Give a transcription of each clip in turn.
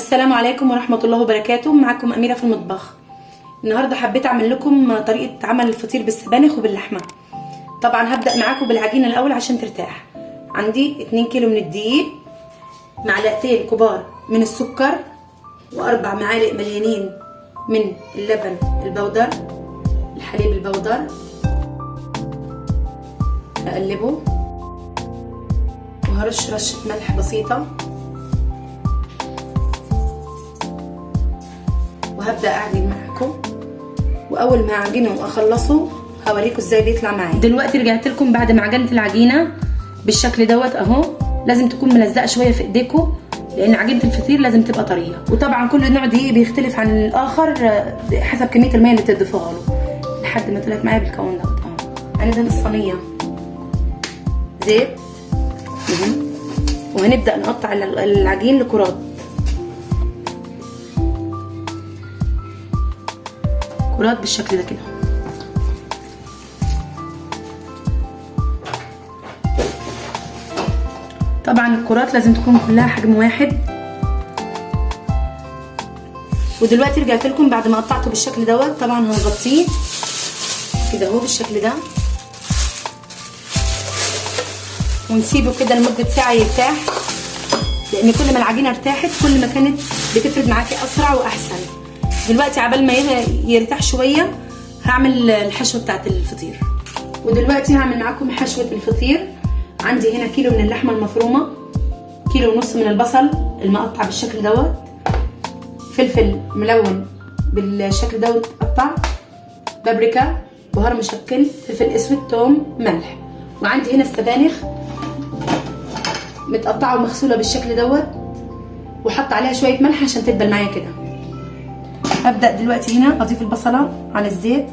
السلام عليكم ورحمة الله وبركاته. معكم أميرة في المطبخ. النهاردة حبيت أعمل لكم طريقة عمل الفطير بالسبانخ وباللحمة. طبعا هبدأ معاكم بالعجينة الأول عشان ترتاح. عندي 2 كيلو من الدقيق، معلقتين كبار من السكر، و4 معالق مليانين من اللبن البودر، الحليب البودر. هقلبه وهرش رشة ملح بسيطة، وهبدأ أعجن معاكم. وأول ما أعجنه وأخلصه هوريكم إزاي بيطلع معايا. دلوقتي رجعت لكم بعد ما عجنت العجينة بالشكل دوت أهو. لازم تكون ملزقة شوية في إيديكم لأن عجينة الفطير لازم تبقى طرية. وطبعا كل نوع دقيق بيختلف عن الآخر حسب كمية المية اللي تضيفوها له، لحد ما طلعت معايا بالكون دوت أهو. هندهن الصينية زيت وهنبدأ نقطع العجين لكرات. كرات بالشكل ده كده. طبعا الكرات لازم تكون كلها حجم واحد. ودلوقتي رجعت لكم بعد ما قطعته بالشكل دوت. طبعا هنغطيه كده اهو بالشكل ده، ونسيبه كده لمده ساعه يرتاح، لان كل ما العجينه ارتاحت كل ما كانت بتفرد معاكي اسرع واحسن. دلوقتي عبال ما يرتاح شويه هعمل الحشوه بتاعت الفطير. ودلوقتي هعمل معاكم حشوه الفطير. عندي هنا كيلو من اللحمه المفرومه، كيلو ونص من البصل المقطع بالشكل دوت، فلفل ملون بالشكل دوت قطع، بابريكا، بهار مشكل، فلفل اسود، توم، ملح. وعندي هنا السبانخ متقطعه ومغسوله بالشكل دوت، وحط عليها شويه ملح عشان تدبل معايا كده. هبدأ دلوقتي هنا اضيف البصلة على الزيت،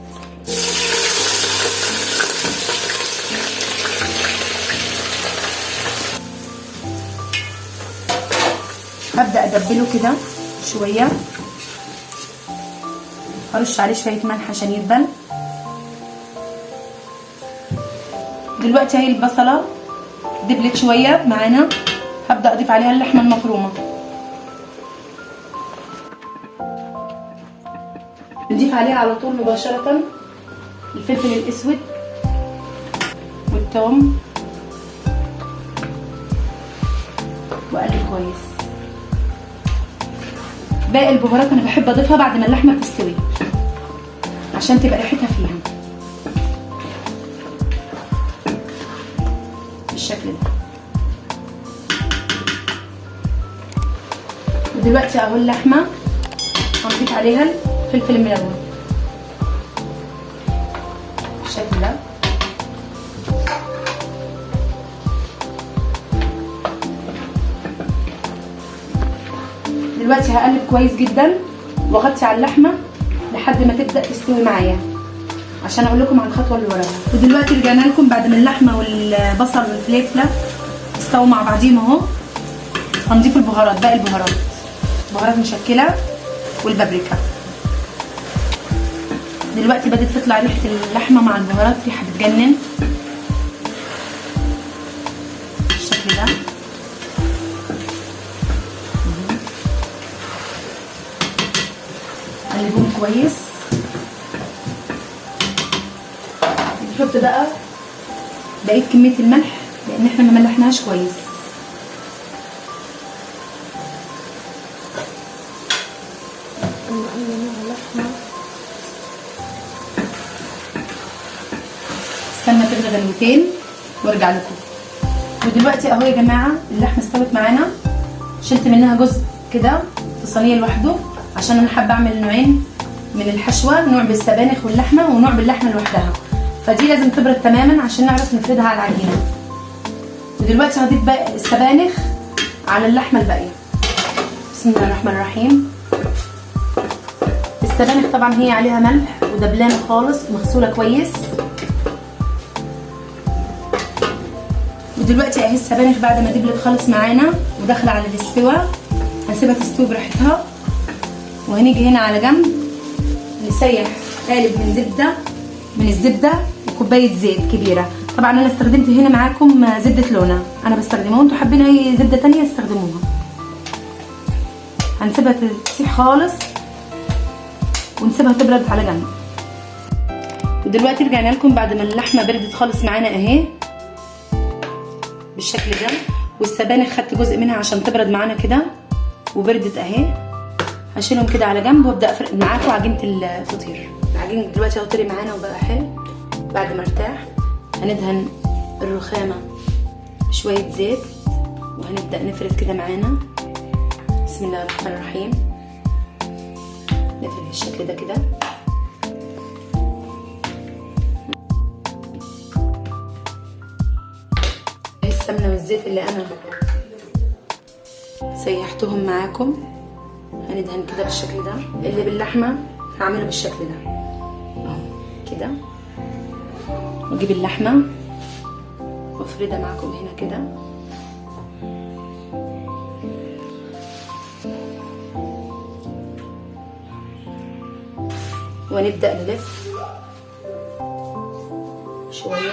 هبدأ ادبله كده شوية، هرش عليه شوية ملح عشان يدبل. دلوقتي اهي البصلة دبلت شوية معانا، هبدأ اضيف عليها اللحمة المفرومة. نضيف عليها على طول مباشرة الفلفل الاسود والثوم، واقلب كويس. باقي البهارات انا بحب اضيفها بعد ما اللحمه تستوي عشان تبقى ريحتها فيها بالشكل ده. ودلوقتي اهو اللحمه هنضيف عليها الفلفل الملون بالشكل ده. دلوقتي هقلب كويس جدا واغطي على اللحمه لحد ما تبدا تستوي معايا عشان اقول لكم على الخطوه اللي وراها. ودلوقتي رجعنا لكم بعد ما اللحمه والبصل والفلفله استووا مع بعضيهم اهو. هنضيف البهارات، باقي البهارات، بهارات مشكله والبابريكا. دلوقتي بدات تطلع ريحه اللحمه مع البهارات، ريحه بتجنن بالشكل ده. قلبهم كويس. نحط بقى بقيه كميه الملح لان احنا ما ملحناهاش كويس. استنى تغلي غلوتين وارجع لكم. ودلوقتي اهو يا جماعه اللحمه استوت معانا. شلت منها جزء كده في صينيه لوحده عشان انا حابه اعمل نوعين من الحشوه، نوع بالسبانخ واللحمه ونوع باللحمه لوحدها، فدي لازم تبرد تماما عشان نعرف نفردها على العجينه. ودلوقتي هضيف بقى السبانخ على اللحمه الباقيه. بسم الله الرحمن الرحيم. السبانخ طبعا هي عليها ملح ودبلانه خالص ومغسوله كويس. ودلوقتي اهي السبانخ بعد ما دبلت خالص معانا وداخله على الاستواء هنسيبها تستوي براحتها. وهنيجي هنا على جنب نسيح قالب من الزبده وكوبايه زيت كبيره. طبعا انا استخدمت هنا معاكم زبده لونا، انا بستخدمها وانتوا حابين اي زبده تانية استخدموها. هنسيبها تسيح خالص ونسيبها تبرد على جنب. ودلوقتي رجعنا لكم بعد ما اللحمه بردت خالص معانا اهي بالشكل ده، والسبانخ خدت جزء منها عشان تبرد معانا كده وبردت اهي. هشيلهم كده على جنب وابدا افرق معاكم عجينه الفطير. العجين دلوقتي اهو طري معانا وبقى حلو. بعد ما ارتاح هندهن الرخامه بشويه زيت وهنبدا نفرد كده معانا. بسم الله الرحمن الرحيم. نفرد بالشكل ده كده. السمنه والزيت اللي انا سيحتهم معاكم هندهن كده بالشكل ده. اللي باللحمه هعمله بالشكل ده اهو كده، واجيب اللحمه وافردها معاكم هنا كده. ونبدا نلف شويه.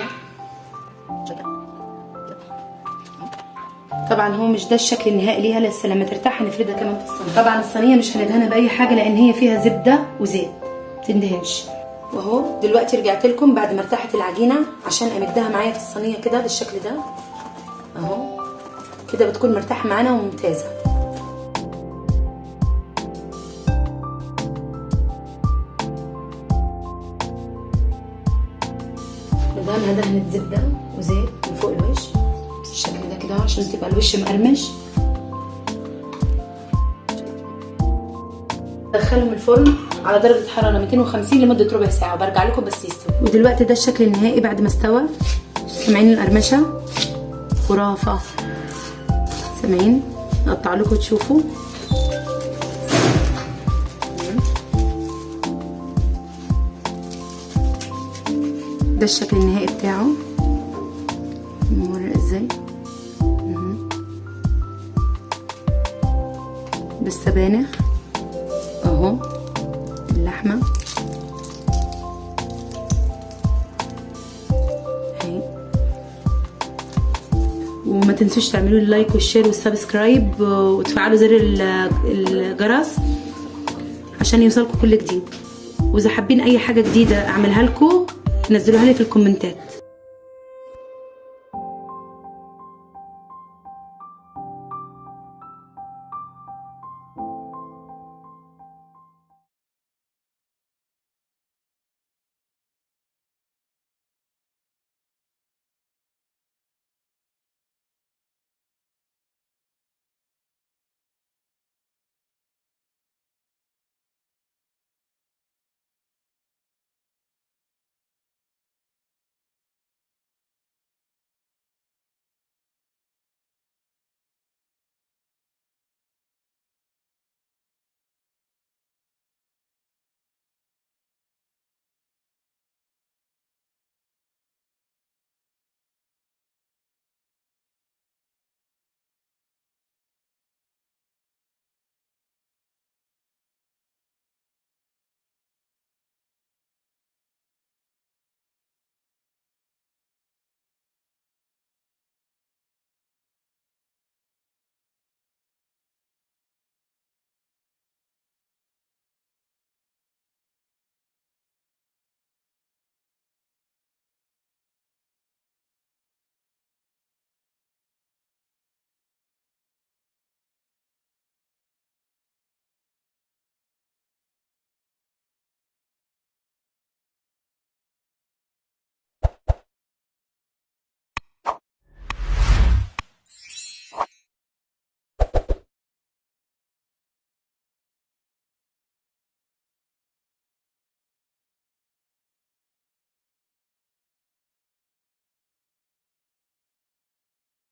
طبعا هو مش ده الشكل النهائي ليها، لسه لما ترتاح هنفردها كمان في الصينيه. طبعا الصينيه مش هندهنها باي حاجه لان هي فيها زبده وزيت تندهنش. واهو دلوقتي رجعت لكم بعد ما ارتاحت العجينه عشان امدها معايا في الصينيه كده بالشكل ده اهو كده، بتكون مرتاحه معانا وممتازه. ندهنها دهنه زبده وزيت من فوق الوش بالشكل ده كده عشان تبقى الوش مقرمش. ادخلهم الفرن على درجه حراره 250 لمده ربع ساعه وبرجع لكم بس يستوي. ودلوقتي ده الشكل النهائي بعد ما استوى. سامعين القرمشه؟ خرافه. سامعين؟ اقطع لكم تشوفوا. ده الشكل النهائي بتاعه. نورق ازاي بالسبانخ اهو، اللحمه اهي. وما تنسوش تعملوا اللايك والشير والسبسكرايب وتفعلوا زر الجرس عشان يوصلكم كل جديد. واذا حابين اي حاجه جديده اعملها لكم نزلوها لي في الكومنتات.